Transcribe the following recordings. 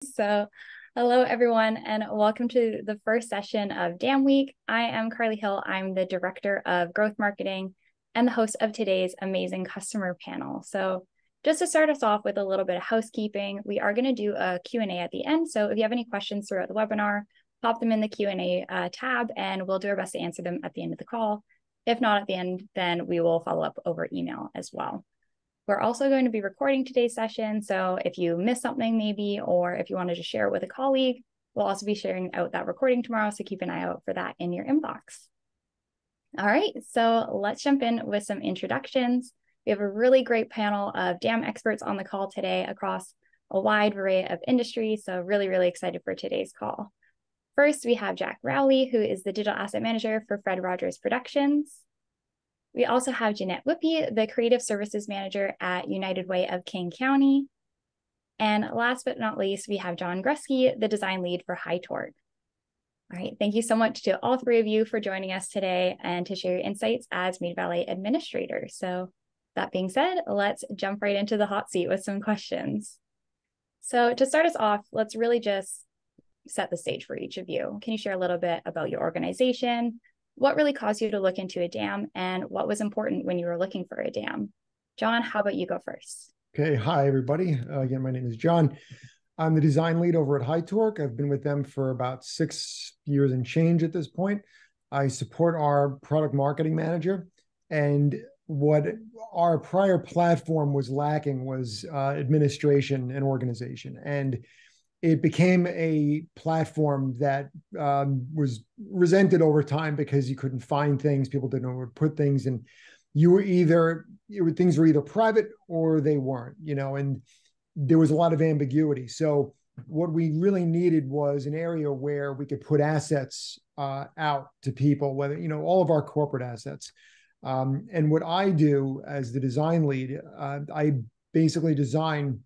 So, hello everyone, and welcome to the first session of DAM Week. I am Carly Hill. I'm the Director of Growth Marketing and the host of today's amazing customer panel. So, just to start us off with a little bit of housekeeping, we are going to do a Q&A at the end. So, if you have any questions throughout the webinar, pop them in the Q&A tab, and we'll do our best to answer them at the end of the call. If not at the end, then we will follow up over email as well. We're also going to be recording today's session, so if you missed something maybe, or if you wanted to share it with a colleague, we'll also be sharing out that recording tomorrow, so keep an eye out for that in your inbox. All right, so let's jump in with some introductions. We have a really great panel of DAM experts on the call today across a wide array of industries, so really excited for today's call. First, we have Jack Rowley, who is the Digital Asset Manager for Fred Rogers Productions. We also have Jeanette Whippy, the Creative Services Manager at United Way of King County. And last but not least, we have John Grusky, the Design Lead for High Torque. All right, thank you so much to all three of you for joining us today and to share your insights as Mead Valley administrators. So that being said, let's jump right into the hot seat with some questions. So to start us off, let's really just set the stage for each of you. Can you share a little bit about your organization? What really caused you to look into a dam, and what was important when you were looking for a dam? John, how about you go first? Okay, hi everybody. Again, my name is John. I'm the design lead over at High Torque. I've been with them for about 6 years and change at this point. I support our product marketing manager, and what our prior platform was lacking was administration and organization. And it became a platform that was resented over time because you couldn't find things, people didn't know where to put things, and things were either private or they weren't, and there was a lot of ambiguity. So what we really needed was an area where we could put assets out to people, whether, all of our corporate assets. And what I do as the design lead, I basically design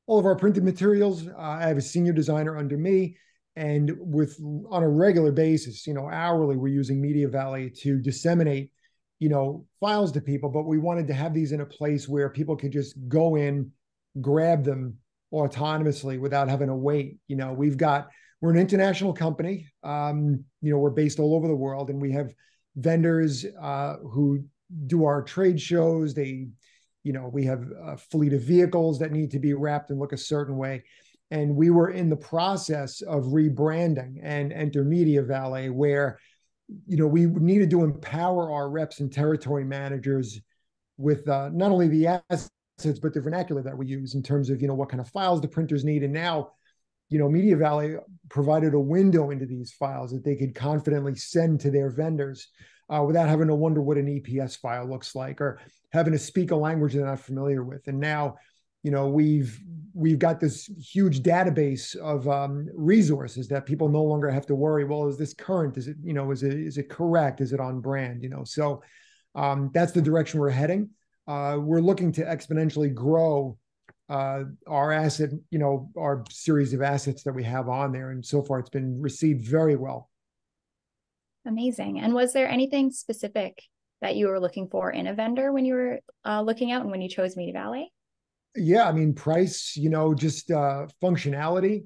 all of our printed materials. I have a senior designer under me, and on a regular basis, hourly, we're using Media Valley to disseminate, files to people. But we wanted to have these in a place where people could just go in, grab them autonomously without having to wait. We're an international company. We're based all over the world, and we have vendors who do our trade shows. We have a fleet of vehicles that need to be wrapped and look a certain way. And we were in the process of rebranding and enter Media Valley, where, we needed to empower our reps and territory managers with not only the assets, but the vernacular that we use in terms of, what kind of files the printers need. And now, Media Valley provided a window into these files that they could confidently send to their vendors without having to wonder what an EPS file looks like, or having to speak a language they're not familiar with. And now, we've got this huge database of resources that people no longer have to worry. Well, is this current? Is it, is it correct? Is it on brand? So that's the direction we're heading. We're looking to exponentially grow our asset, our series of assets that we have on there. And so far, it's been received very well. Amazing. And was there anything specific that you were looking for in a vendor when you were looking out and when you chose Media Valley? Yeah, I mean, price, just functionality,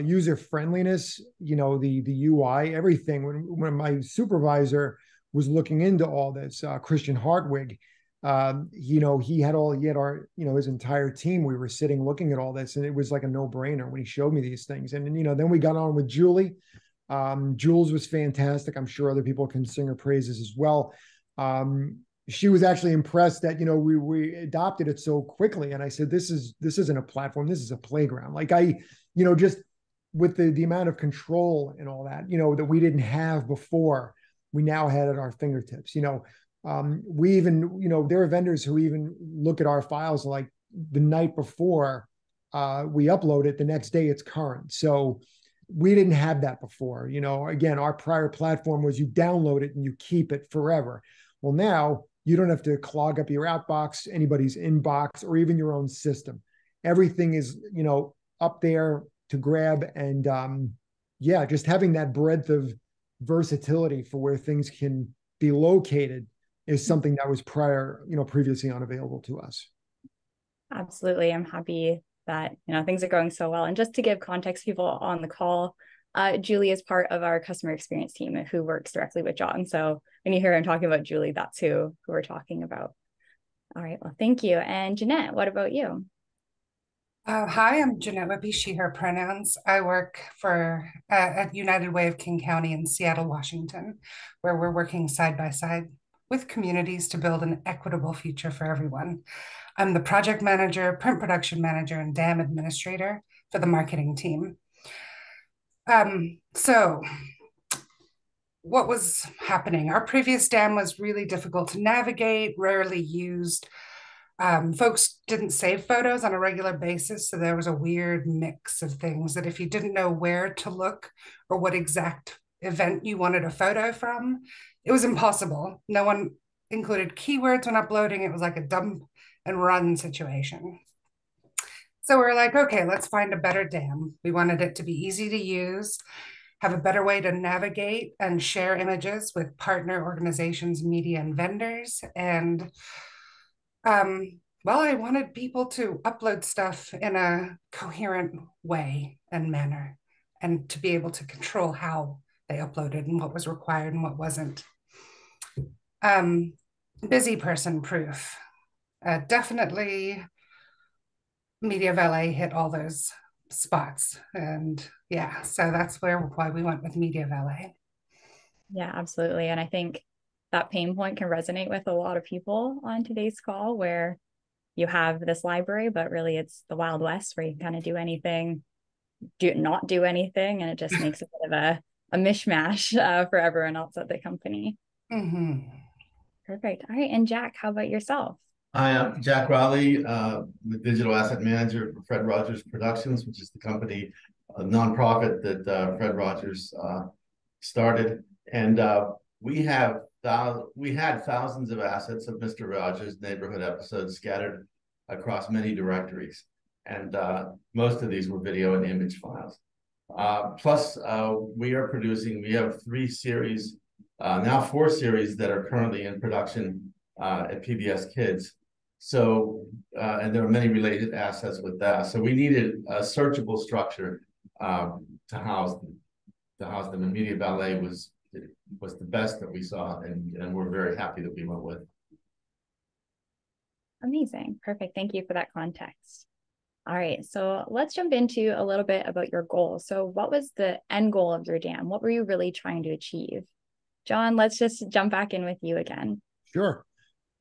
user friendliness, the UI, everything. When my supervisor was looking into all this, Christian Hartwig, he had our, his entire team. We were sitting looking at all this, and it was like a no-brainer when he showed me these things. And then we got on with Julie. Jules was fantastic. I'm sure other people can sing her praises as well. She was actually impressed that, we adopted it so quickly. And I said, this isn't a platform. This is a playground. Like just with the amount of control and all that, that we didn't have before, we now had at our fingertips. We even, there are vendors who even look at our files like the night before we upload it, the next day it's current. So we didn't have that before. Again, our prior platform was you download it and you keep it forever. Well, now you don't have to clog up your outbox, anybody's inbox, or even your own system. Everything is, up there to grab. And just having that breadth of versatility for where things can be located is something that was previously unavailable to us. Absolutely. I'm happy that, things are going so well. And just to give context, people on the call, Julie is part of our customer experience team who works directly with John. So when you hear him talking about Julie, that's who we're talking about. All right, well, thank you. And Jeanette, what about you? Hi, I'm Jeanette Whippy, she, her pronouns. I work for at United Way of King County in Seattle, Washington, where we're working side by side with communities to build an equitable future for everyone. I'm the project manager, print production manager, and dam administrator for the marketing team. So what was happening? Our previous dam was really difficult to navigate, rarely used. Folks didn't save photos on a regular basis, so there was a weird mix of things that if you didn't know where to look or what exact event you wanted a photo from, it was impossible. No one included keywords when uploading. It was like a dump and run situation. So we're like, okay, let's find a better dam. We wanted it to be easy to use, have a better way to navigate and share images with partner organizations, media, and vendors. And well, I wanted people to upload stuff in a coherent way and manner, and to be able to control how they uploaded and what was required and what wasn't. Busy person proof. Definitely Media Valet hit all those spots. And yeah, so that's why we went with Media Valet. Yeah, absolutely. And I think that pain point can resonate with a lot of people on today's call, where you have this library, but really it's the Wild West where you can kind of do anything, not do anything, and it just makes a bit of a mishmash for everyone else at the company. Mm-hmm. Perfect. All right. And Jack, how about yourself? Hi, I'm Jack Raleigh, the digital asset manager for Fred Rogers Productions, which is the company, a nonprofit that Fred Rogers started. And we had thousands of assets of Mr. Rogers' neighborhood episodes scattered across many directories. And most of these were video and image files. Plus, we have 3 series, now 4 series that are currently in production at PBS Kids. So, and there are many related assets with that. So we needed a searchable structure to house them. And Media Valet was the best that we saw, and we're very happy that we went with. Amazing. Perfect. Thank you for that context. All right, so let's jump into a little bit about your goals. So what was the end goal of your dam? What were you really trying to achieve? John, let's just jump back in with you again. Sure.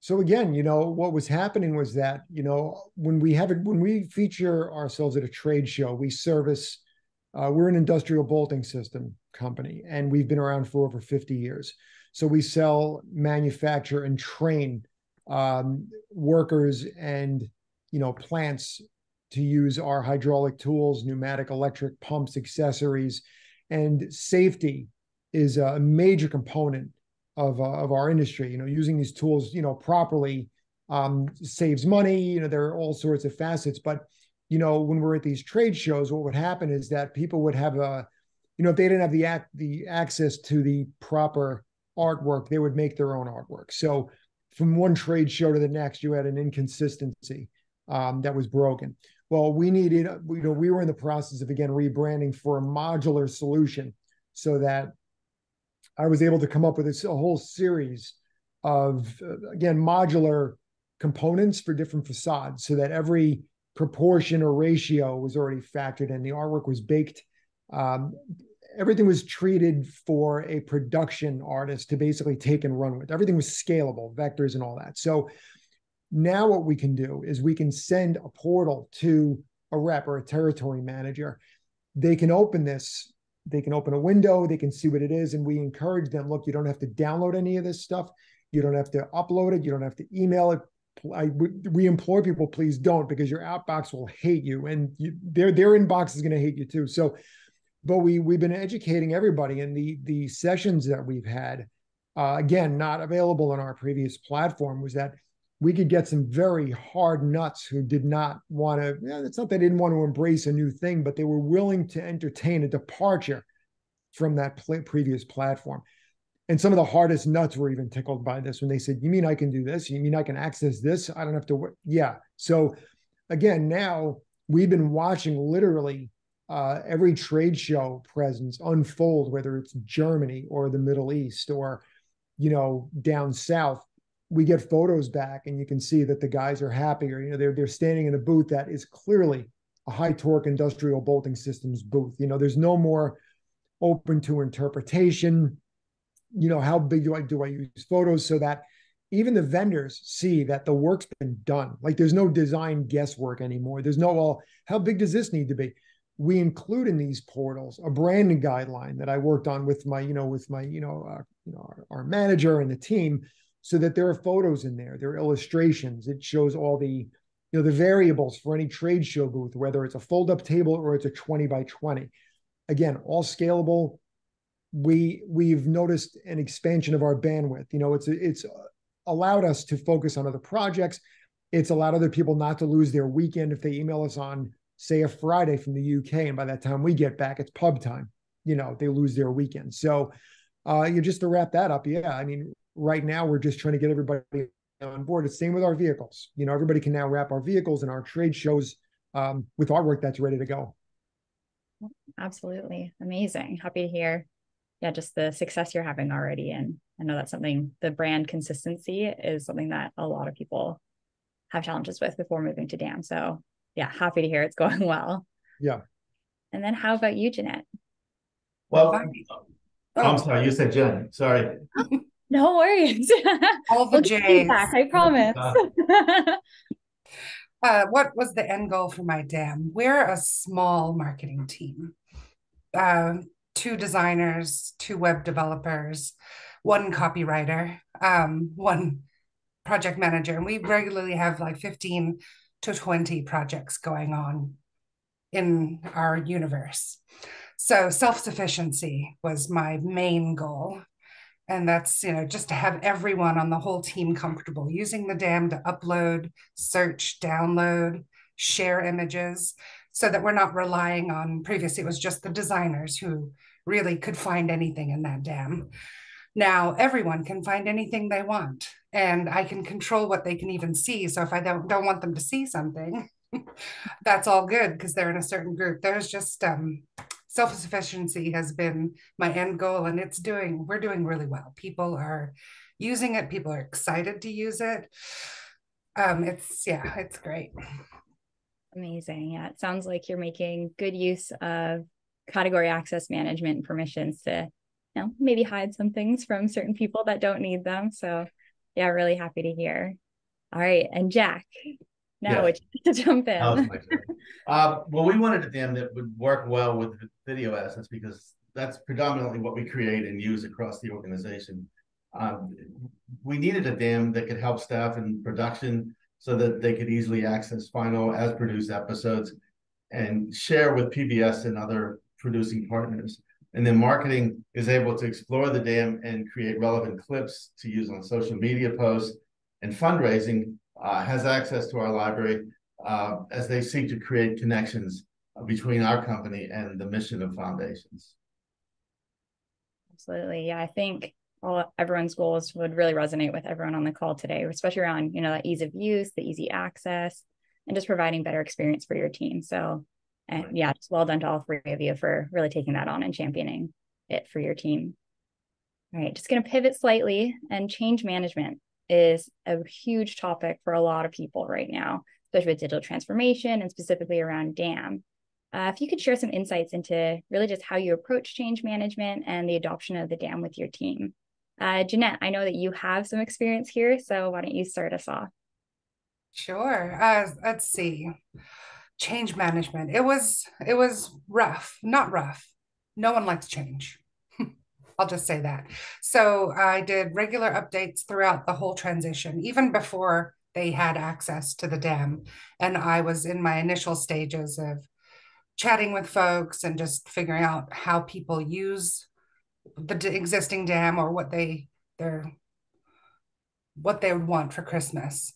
So again, what was happening was that, when we feature ourselves at a trade show, we service, we're an industrial bolting system company, and we've been around for over 50 years. So we sell, manufacture, and train workers and, plants to use our hydraulic tools, pneumatic, electric pumps, accessories, and safety is a major component of our industry. Using these tools, properly saves money. There are all sorts of facets. But, when we're at these trade shows, what would happen is that people would have if they didn't have the access to the proper artwork, they would make their own artwork. So from one trade show to the next, you had an inconsistency that was broken. Well, we were in the process of, again, rebranding for a modular solution, so that I was able to come up with a whole series of, again, modular components for different facades, so that every proportion or ratio was already factored in. The artwork was baked. Everything was treated for a production artist to basically take and run with. Everything was scalable, vectors and all that. So now what we can do is we can send a portal to a rep or a territory manager. They can open this. They can open a window, they can see what it is, and we encourage them, look, you don't have to download any of this stuff. You don't have to upload it. You don't have to email it. We implore people, please don't, because your outbox will hate you, and their inbox is going to hate you too. So, but we've been educating everybody, and the sessions that we've had, again, not available on our previous platform, was that we could get some very hard nuts who did not want to, it's not they didn't want to embrace a new thing, but they were willing to entertain a departure from that previous platform. And some of the hardest nuts were even tickled by this when they said, you mean I can do this? You mean I can access this? I don't have to work. Yeah. So again, now we've been watching literally every trade show presence unfold, whether it's Germany or the Middle East or, down south. We get photos back and you can see that the guys are happy, or, they're standing in a booth that is clearly a high torque industrial bolting systems booth. There's no more open to interpretation. How big do I use photos, so that even the vendors see that the work's been done. Like, there's no design guesswork anymore. There's no, well, how big does this need to be? We include in these portals a branding guideline that I worked on with my, our manager and the team, so that there are photos in there, there are illustrations. It shows all the, the variables for any trade show booth, whether it's a fold-up table or it's a 20 by 20. Again, all scalable. We've noticed an expansion of our bandwidth. It's allowed us to focus on other projects. It's allowed other people not to lose their weekend if they email us on, say, a Friday from the UK, and by that time we get back, it's pub time. They lose their weekend. So, just to wrap that up, yeah, I mean, right now we're just trying to get everybody on board. It's the same with our vehicles. Everybody can now wrap our vehicles and our trade shows with artwork that's ready to go. Absolutely. Amazing. Happy to hear. Yeah, just the success you're having already. And I know that's something, the brand consistency is something that a lot of people have challenges with before moving to DAM. So yeah, happy to hear it's going well. Yeah. And then how about you, Jeanette? Well, I'm sorry, you said Jen. Sorry. No worries. All the J's. Feedback, I promise. What was the end goal for my DAM? We're a small marketing team. 2 designers, 2 web developers, 1 copywriter, 1 project manager. And we regularly have like 15 to 20 projects going on in our universe. So self-sufficiency was my main goal. And that's, just to have everyone on the whole team comfortable using the DAM to upload, search, download, share images, so that we're not relying on, previously it was just the designers who really could find anything in that DAM. Now everyone can find anything they want, and I can control what they can even see. So if I don't want them to see something, that's all good because they're in a certain group. There's just self-sufficiency has been my end goal, and we're doing really well. People are using it. People are excited to use it. It's great. Amazing. Yeah, it sounds like you're making good use of category access management and permissions to, maybe hide some things from certain people that don't need them. So yeah, really happy to hear. All right. And Jack, now would you like to jump in? Well, we wanted a DAM that would work well with video assets, because that's predominantly what we create and use across the organization. We needed a DAM that could help staff in production so that they could easily access final as produced episodes and share with PBS and other producing partners. And then marketing is able to explore the DAM and create relevant clips to use on social media posts, and fundraising has access to our library as they seek to create connections between our company and the mission of foundations. Absolutely. Yeah, I think everyone's goals would really resonate with everyone on the call today, especially around, that ease of use, the easy access, and just providing better experience for your team. So, and yeah, just well done to all 3 of you for really taking that on and championing it for your team. All right, just going to pivot slightly, and change management is a huge topic for a lot of people right now, especially with digital transformation and specifically around DAM. If you could share some insights into really just how you approach change management and the adoption of the DAM with your team. Jeanette, I know that you have some experience here, so why don't you start us off? Sure. Let's see. Change management. It was rough, not rough. No one likes change. I'll just say that. So I did regular updates throughout the whole transition, even before they had access to the DAM. And I was in my initial stages of chatting with folks and just figuring out how people use the existing DAM, or what they would want for Christmas,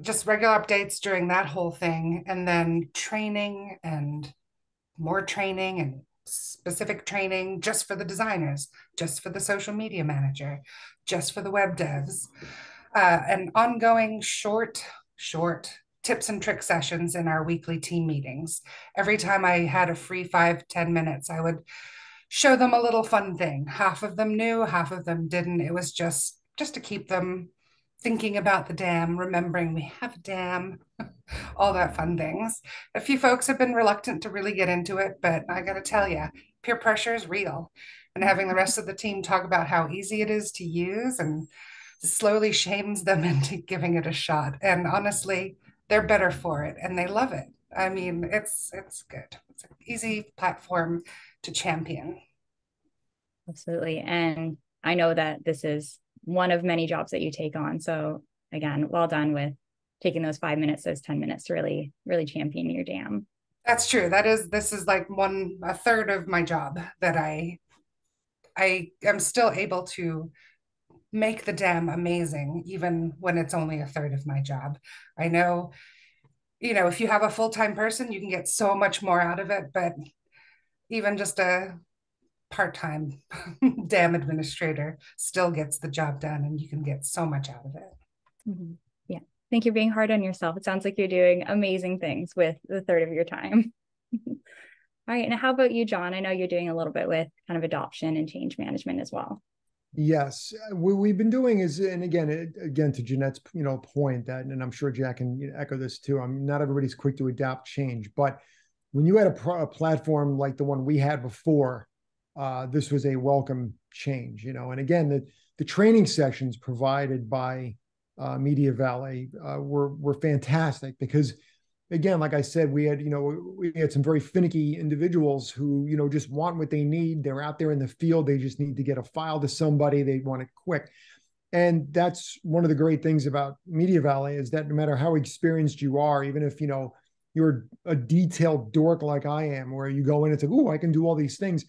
just regular updates during that whole thing. And then training and more training and specific training just for the designers, just for the social media manager, just for the web devs, and ongoing short tips and trick sessions in our weekly team meetings. Every time I had a free 5-10 minutes, I would show them a little fun thing. Half of them knew, half of them didn't. It was just to keep them thinking about the dam, remembering we have a dam, all that fun things. A few folks have been reluctant to really get into it, but I got to tell you, peer pressure is real. And having the rest of the team talk about how easy it is to use and slowly shames them into giving it a shot. And honestly, they're better for it and they love it. I mean, it's good. It's an easy platform to champion. Absolutely. And I know that this is one of many jobs that you take on. So again, well done with taking those 5 minutes, those 10 minutes to really, really champion your dam. That's true. This is like a third of my job that I am still able to make the dam amazing, even when it's only a third of my job. I know, if you have a full-time person, you can get so much more out of it, but even just a part-time dam administrator still gets the job done and you can get so much out of it. Mm-hmm. Yeah. I think you're being hard on yourself. It sounds like you're doing amazing things with the third of your time. All right. And how about you, John? I know you're doing a little bit with kind of adoption and change management as well. Yes, what we've been doing is, and again to Jeanette's point that, and I'm sure Jack can echo this too. Not everybody's quick to adapt change, but when you had a platform like the one we had before, this was a welcome change, And again, the training sessions provided by Media Valley were fantastic because, again, like I said, we had some very finicky individuals who, just want what they need. They're out there in the field. They just need to get a file to somebody. They want it quick. And that's one of the great things about Media Valley is that no matter how experienced you are, even if, you're a detailed dork like I am, where you go in, it's like, oh, I can do all these things.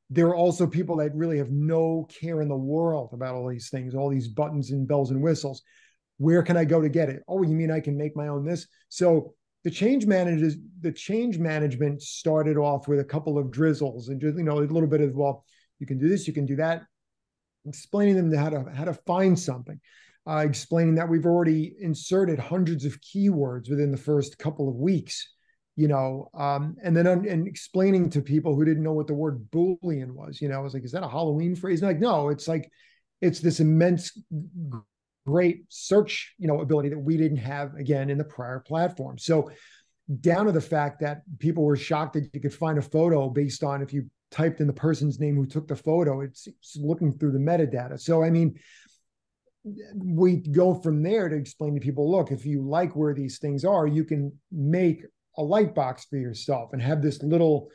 There are also people that really have no care in the world about all these things, all these buttons and bells and whistles. Where can I go to get it? Oh, you mean I can make my own this? So the change management started off with a couple of drizzles and just, a little bit of, well, you can do this, you can do that, explaining them how to find something, explaining that we've already inserted hundreds of keywords within the first couple of weeks, and then and explaining to people who didn't know what the word Boolean was. I was like, is that a Halloween phrase? And like, no, it's this immense great search, ability that we didn't have again in the prior platform. So down to the fact that people were shocked that you could find a photo based on if you typed in the person's name who took the photo, it's looking through the metadata. So, we go from there to explain to people, look, if you like where these things are, you can make a light box for yourself and have this little,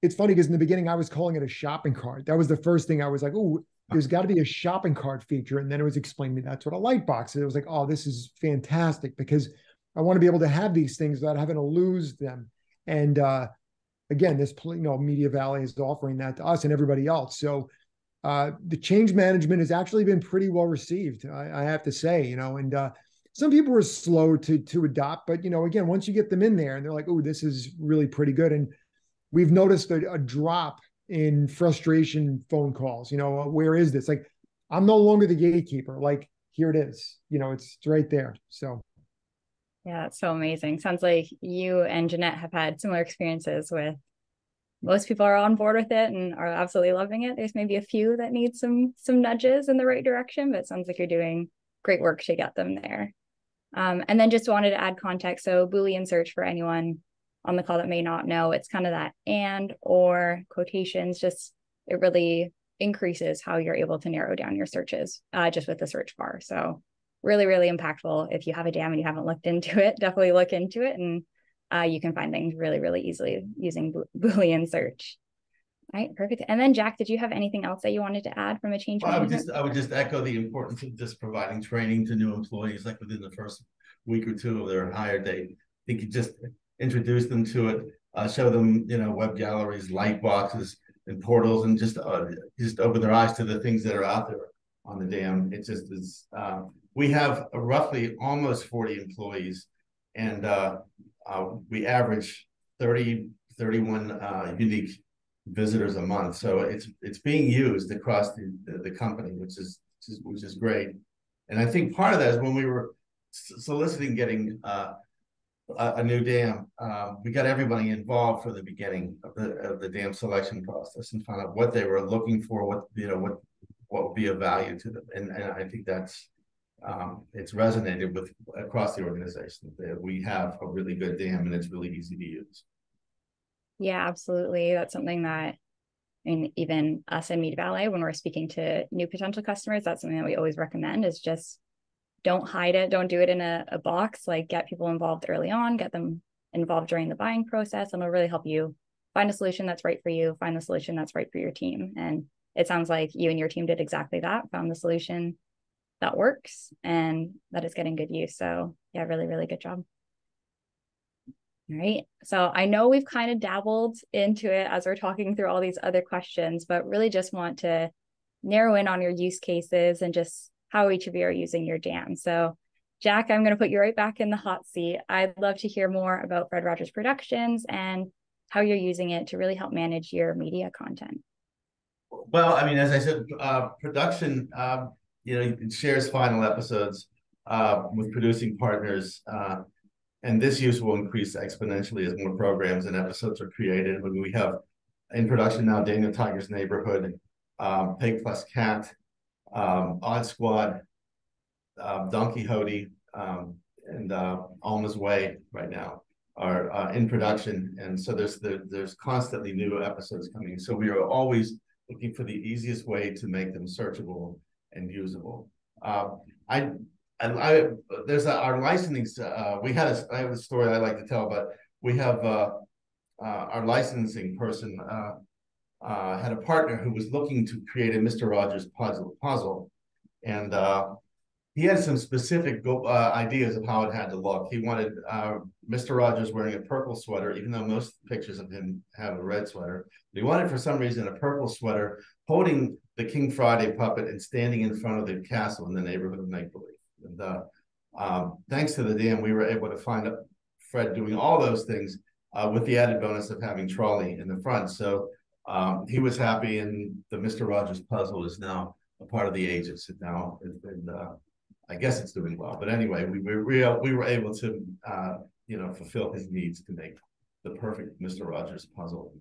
it's funny because in the beginning I was calling it a shopping cart. That was the first thing I was like, oh, there's got to be a shopping cart feature. And then it was explaining to me that's what a light box is. It was like, oh, this is fantastic because I want to be able to have these things without having to lose them. And again, this, Media Valley is offering that to us and everybody else. So the change management has actually been pretty well received, I have to say, and some people were slow to adopt, but, again, once you get them in there and they're like, oh, this is really pretty good. And we've noticed a drop in frustration phone calls, where is this? Like, I'm no longer the gatekeeper. Like, here it is, it's right there. So. Yeah, that's so amazing. Sounds like you and Jeanette have had similar experiences with most people are on board with it and are absolutely loving it. There's maybe a few that need some nudges in the right direction, but it sounds like you're doing great work to get them there. And then just wanted to add context. So Boolean search, for anyone on the call that may not know, it's kind of that and or quotations, just it really increases how you're able to narrow down your searches just with the search bar. So really, really impactful. If you have a dam and you haven't looked into it, definitely look into it. And you can find things really, really easily using Boolean search. All right, perfect. And then Jack, did you have anything else that you wanted to add from a change management? I would just echo the importance of just providing training to new employees, like within the first week or two of their hire date. I think you just introduce them to it, show them, web galleries, light boxes, and portals, and just open their eyes to the things that are out there on the dam. It just is. We have roughly almost 40 employees, and we average 31 unique visitors a month. So it's being used across the company, which is great. And I think part of that is when we were soliciting getting a new dam, we got everybody involved for the beginning of the dam selection process and found out what they were looking for, what would be of value to them, and I think that's it's resonated with across the organization that we have a really good dam and it's really easy to use. Yeah, absolutely. That's something that, I mean, even us in Media Valley, when we're speaking to new potential customers, that's something that we always recommend is just don't hide it. Don't do it in a box. Like, get people involved early on, get them involved during the buying process, and it'll really help you find a solution that's right for you, find the solution that's right for your team. And it sounds like you and your team did exactly that, found the solution that works and that is getting good use. So yeah, really, really good job. All right. So I know we've kind of dabbled into it as we're talking through all these other questions, but really just want to narrow in on your use cases and just how each of you are using your dam. So Jack, I'm going to put you right back in the hot seat. I'd love to hear more about Fred Rogers Productions and how you're using it to really help manage your media content. Well, I mean, as I said, production, it shares final episodes with producing partners. And this use will increase exponentially as more programs and episodes are created. When we have in production now, Daniel Tiger's Neighborhood, Pig Plus Cat, Odd Squad, Don Quixote, and Alma's Way right now are in production. And so there's constantly new episodes coming. So we are always looking for the easiest way to make them searchable and usable. There's our licensing. I have a story I like to tell, but we have our licensing person had a partner who was looking to create a Mr. Rogers puzzle, and he had some specific ideas of how it had to look. He wanted Mr. Rogers wearing a purple sweater, even though most pictures of him have a red sweater. But he wanted, for some reason, a purple sweater, holding the King Friday puppet and standing in front of the castle in the neighborhood of Make-Believe. And thanks to the dam, we were able to find Fred doing all those things with the added bonus of having trolley in the front. So he was happy, and the Mr. Rogers puzzle is now a part of the Aegis. And now, I guess it's doing well. But anyway, we were able to fulfill his needs to make the perfect Mr. Rogers puzzle.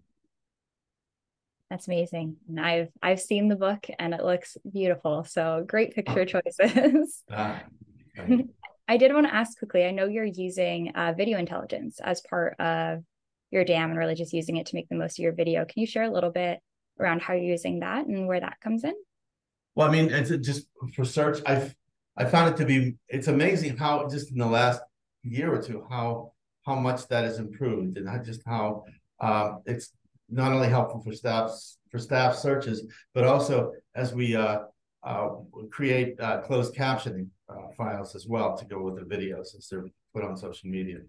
That's amazing. And I've seen the book and it looks beautiful. So great picture choices. I did want to ask quickly, I know you're using video intelligence as part of your dam and really just using it to make the most of your video. Can you share a little bit around how you're using that and where that comes in? Well, I mean, it's just for search. I found it to be, it's amazing how just in the last year or two, how much that has improved, and not just how it's not only helpful for staff searches, but also as we create closed captioning files as well to go with the videos since they're put on social media.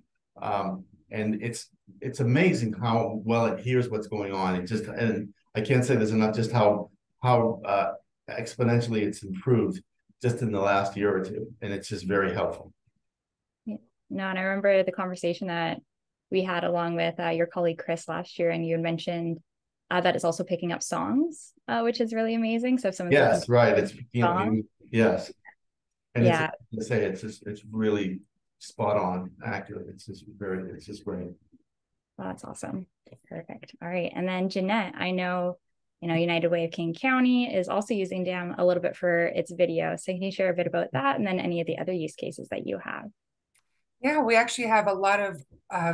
And it's amazing how well it hears what's going on. And I can't say there's enough just how exponentially it's improved just in the last year or two, and it's just very helpful. Yeah. No, and I remember the conversation that we had along with your colleague Chris last year, and you had mentioned that it's also picking up songs, which is really amazing. So if someone's yes, right, it's yes, and yeah, it's really spot on, accurate. It's just great. Well, that's awesome. Perfect. All right, and then Jeanette, I know United Way of King County is also using DAM a little bit for its video. So can you share a bit about that and then any of the other use cases that you have? Yeah, we actually have a lot of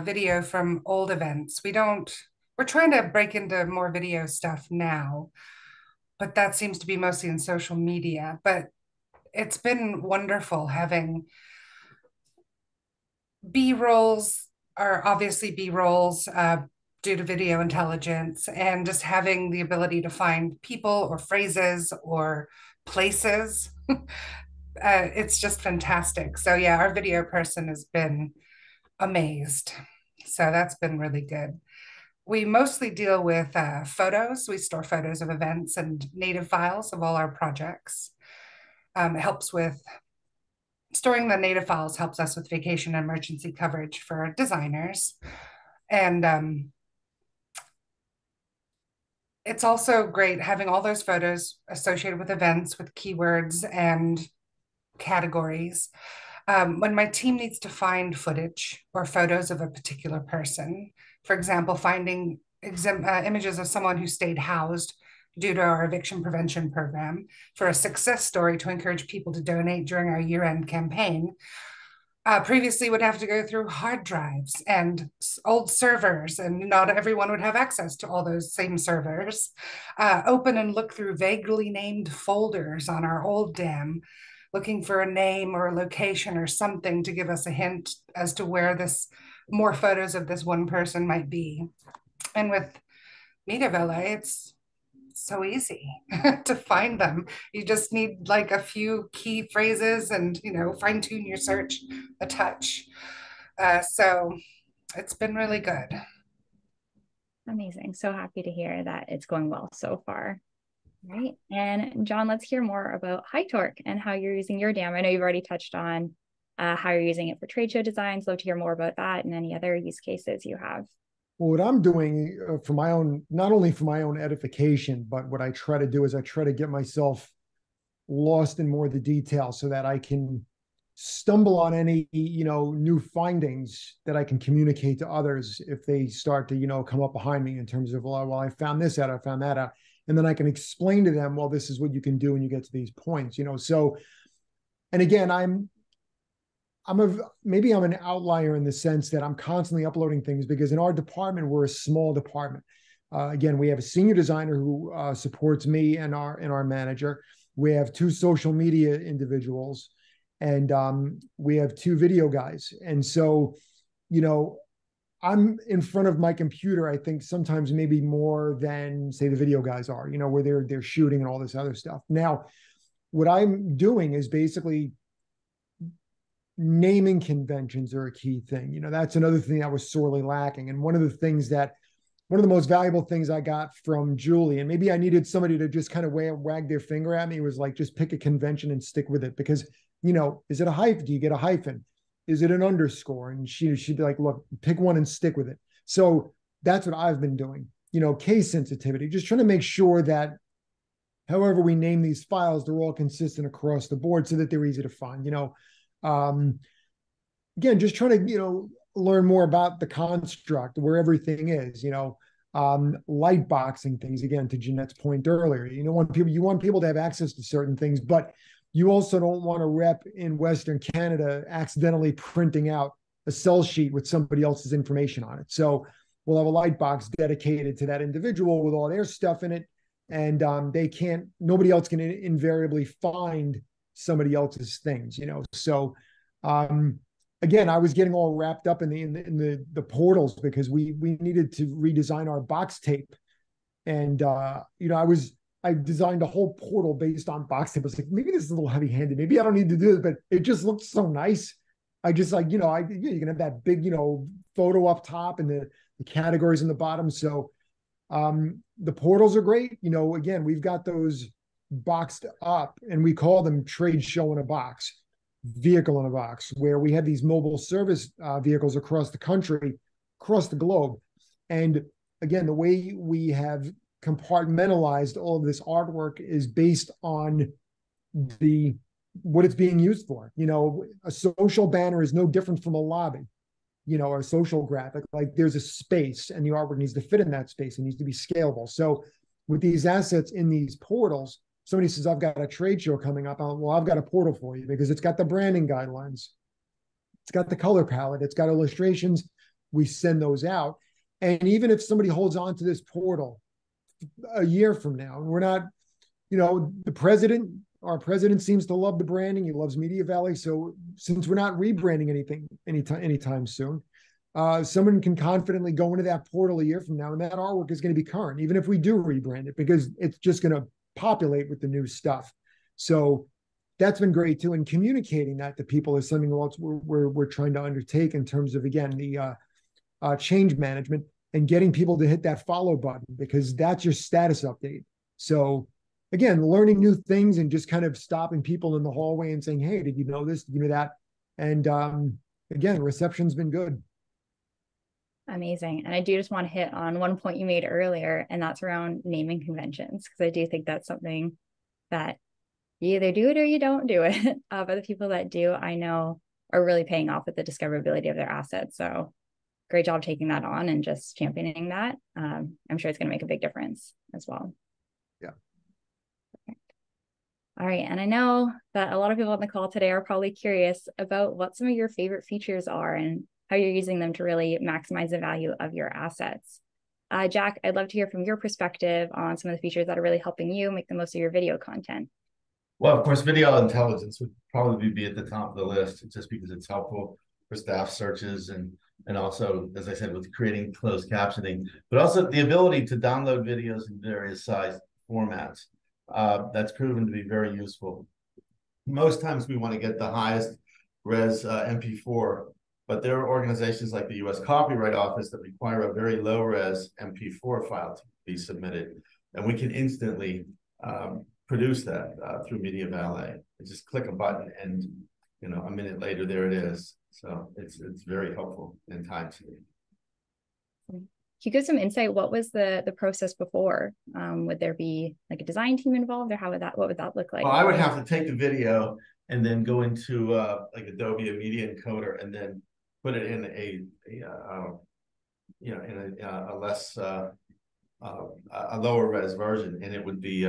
video from old events. We're trying to break into more video stuff now, but that seems to be mostly in social media. But it's been wonderful having B-rolls are obviously B-rolls due to video intelligence, and just having the ability to find people or phrases or places. It's just fantastic. So yeah, our video person has been amazed. So that's been really good. We mostly deal with photos. We store photos of events and native files of all our projects. It helps with storing the native files, helps us with vacation and emergency coverage for designers. And it's also great having all those photos associated with events with keywords and categories. When my team needs to find footage or photos of a particular person, for example, finding images of someone who stayed housed due to our eviction prevention program for a success story to encourage people to donate during our year-end campaign, previously would have to go through hard drives and old servers, and not everyone would have access to all those same servers. Open and look through vaguely named folders on our old DAM, looking for a name or a location or something to give us a hint as to where this more photos of this one person might be. And with Media Valet, it's so easy to find them. You just need like a few key phrases and, fine tune your search a touch. So it's been really good. Amazing. So happy to hear that it's going well so far. Right. And John, let's hear more about HighTorque and how you're using your DAM. I know you've already touched on how you're using it for trade show designs. Love to hear more about that and any other use cases you have. Well, what I'm doing for my own, not only for my own edification, but what I try to do is I try to get myself lost in more of the details so that I can stumble on any, new findings that I can communicate to others if they start to, come up behind me in terms of, well, I found this out, I found that out. And then I can explain to them, well, this is what you can do when you get to these points, So, and again, maybe I'm an outlier in the sense that I'm constantly uploading things because in our department, we're a small department. Again, we have a senior designer who supports me and our manager. We have 2 social media individuals, and we have 2 video guys. And so, I'm in front of my computer, I think sometimes maybe more than say the video guys are, where they're shooting and all this other stuff. Now, what I'm doing is basically naming conventions are a key thing. That's another thing that was sorely lacking. And one of the most valuable things I got from Julie, and maybe I needed somebody to just kind of wag their finger at me, was like, just pick a convention and stick with it. Because, is it a hyphen? Do you get a hyphen? Is it an underscore? And she'd be like, look, pick one and stick with it. So that's what I've been doing. Case sensitivity, just trying to make sure that however we name these files, they're all consistent across the board so that they're easy to find. Again, just trying to, learn more about the construct where everything is, light boxing things, again, to Jeanette's point earlier. You want people to have access to certain things, but you also don't want a rep in Western Canada accidentally printing out a sell sheet with somebody else's information on it. So we'll have a light box dedicated to that individual with all their stuff in it. And nobody else can invariably find somebody else's things, So again, I was getting all wrapped up in the portals because we needed to redesign our box tape. And I designed a whole portal based on box tape. I was like, maybe this is a little heavy-handed. Maybe I don't need to do this, but it just looked so nice. I just you can have that big, photo up top and the categories in the bottom. So the portals are great. Again, we've got those boxed up and we call them trade show in a box, vehicle in a box, where we have these mobile service vehicles across the country, across the globe. And again, the way we have compartmentalized all of this artwork is based on what it's being used for. A social banner is no different from a lobby, or a social graphic. Like there's a space and the artwork needs to fit in that space. It needs to be scalable. So with these assets in these portals, somebody says, I've got a trade show coming up. Well, I've got a portal for you because it's got the branding guidelines. It's got the color palette. It's got illustrations. We send those out. And even if somebody holds on to this portal a year from now, and we're not, our president seems to love the branding. He loves Media Valley. So since we're not rebranding anything anytime soon, someone can confidently go into that portal a year from now, and that artwork is going to be current, even if we do rebrand it, because it's just going to populate with the new stuff. So that's been great too. And communicating that to people is something else we're trying to undertake in terms of, again, the change management and getting people to hit that follow button, because that's your status update. So again, learning new things and just kind of stopping people in the hallway and saying, hey, did you know this? Did you know that? And again, reception's been good. Amazing. And I do just want to hit on one point you made earlier, and that's around naming conventions, because I do think that's something that you either do it or you don't do it. But the people that do, I know are really paying off with the discoverability of their assets. So great job taking that on and just championing that. I'm sure it's going to make a big difference as well. Yeah. Perfect. All right. And I know that a lot of people on the call today are probably curious about what some of your favorite features are and how you're using them to really maximize the value of your assets. Jack, I'd love to hear from your perspective on some of the features that are really helping you make the most of your video content. Well, of course, video intelligence would probably be at the top of the list just because it's helpful for staff searches and also, as I said, with creating closed captioning, but also the ability to download videos in various size formats. That's proven to be very useful. Most times we want to get the highest res MP4, but there are organizations like the US Copyright Office that require a very low res MP4 file to be submitted. And we can instantly produce that through Media Valet. You just click a button and a minute later there it is. So it's very helpful and time saving. Can you give some insight? What was the process before? Would there be like a design team involved, or what would that look like? Well, I would have to take the video and then go into like Adobe a media encoder and then put it in a less a lower res version, and it would be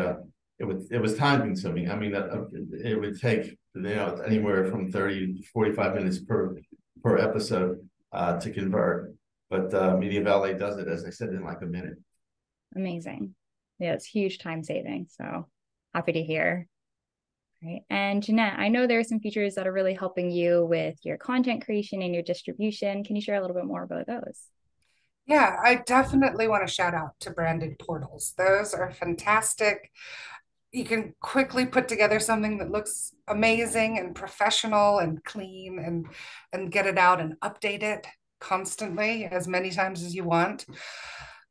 it was time consuming. I mean, it would take anywhere from 30 to 45 minutes per episode to convert. But Media Valet does it, as I said, in like a minute. Amazing. Yeah, it's huge time saving. So happy to hear. Right. And Jeanette, I know there are some features that are really helping you with your content creation and your distribution. Can you share a little bit more about those? Yeah, I definitely want to shout out to branded portals. Those are fantastic. You can quickly put together something that looks amazing and professional and clean and get it out and update it constantly as many times as you want.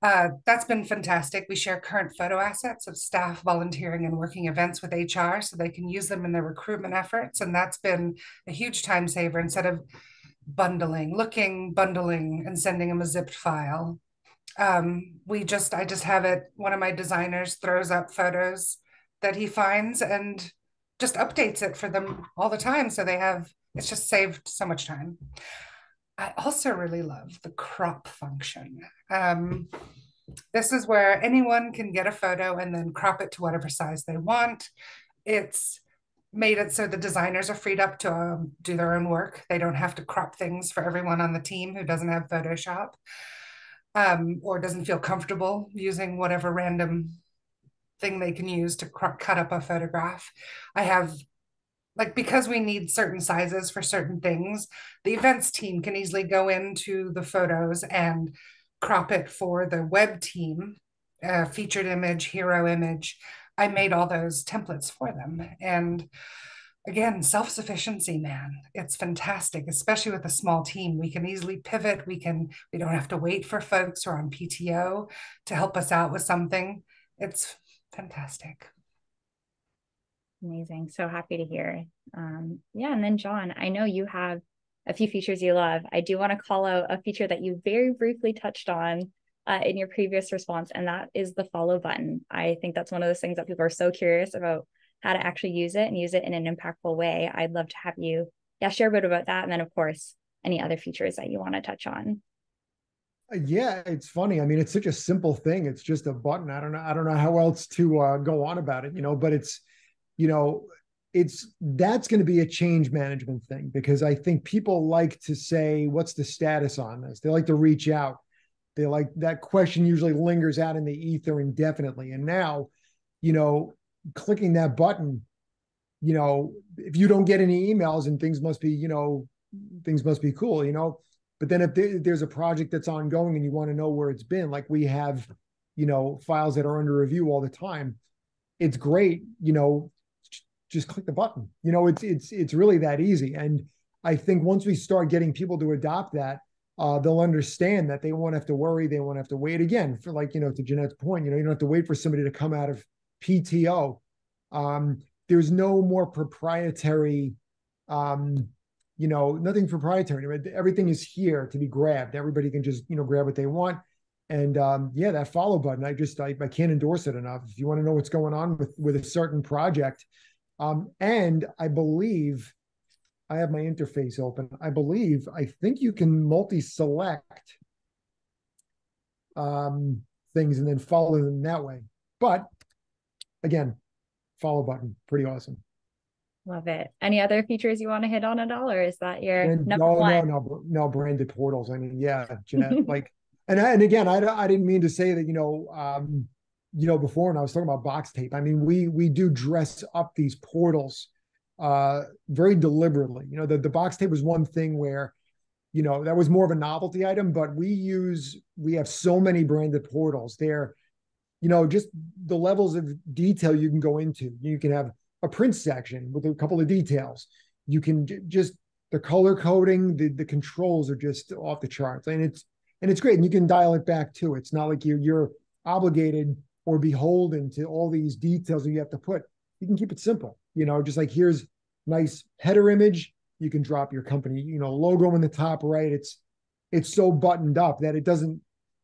That's been fantastic. We share current photo assets of staff volunteering and working events with HR so they can use them in their recruitment efforts. And that's been a huge time saver instead of bundling and sending them a zipped file. I just have it. One of my designers throws up photos that he finds and just updates it for them all the time. So it's just saved so much time. I also really love the crop function. This is where anyone can get a photo and then crop it to whatever size they want. It's made it so the designers are freed up to do their own work. They don't have to crop things for everyone on the team who doesn't have Photoshop or doesn't feel comfortable using whatever random thing they can use to cut up a photograph. I have because we need certain sizes for certain things, the events team can easily go into the photos and crop it for the web team, featured image, hero image. I made all those templates for them. And again, self-sufficiency, man, it's fantastic, especially with a small team. We can easily pivot. We don't have to wait for folks who are on PTO to help us out with something. It's fantastic. Amazing. So happy to hear. Yeah. And then John, I know you have a few features you love. I do want to call out a feature that you very briefly touched on in your previous response, and that is the follow button. I think that's one of those things that people are so curious about how to actually use it and use it in an impactful way. I'd love to have you share a bit about that. And then of course, any other features that you want to touch on. Yeah, it's funny. I mean, it's such a simple thing. It's just a button. I don't know how else to go on about it, but it's, that's going to be a change management thing, because I think people like to say, what's the status on this? They like to reach out. They like that question usually lingers out in the ether indefinitely. And now, clicking that button, if you don't get any emails and things must be cool, but then if there's a project that's ongoing and you want to know where it's been, like we have, files that are under review all the time, it's great, just click the button. It's really that easy. And I think once we start getting people to adopt that, they'll understand that they won't have to worry. They won't have to wait again for to Jeanette's point, you don't have to wait for somebody to come out of PTO. There's no more proprietary, nothing proprietary. Everything is here to be grabbed. Everybody can just, grab what they want. And that follow button, I can't endorse it enough. If you want to know what's going on with a certain project, and I believe I have my interface open. I think you can multi-select things and then follow them that way. But again, follow button, pretty awesome. Love it. Any other features you want to hit on at all, or is that your And number one? no, branded portals. I mean, yeah, Jeanette, like, and again, I didn't mean to say that, before when I was talking about box tape. I mean, we do dress up these portals very deliberately. The box tape was one thing where, that was more of a novelty item, but we have so many branded portals there, just the levels of detail you can go into. You can have a print section with a couple of details. You can just the color coding, the controls are just off the charts, and it's great. And you can dial it back too. It's not like you're obligated or beholden to all these details that you have to put. You can keep it simple. Just like here's nice header image. You can drop your company, logo in the top right. It's so buttoned up that it doesn't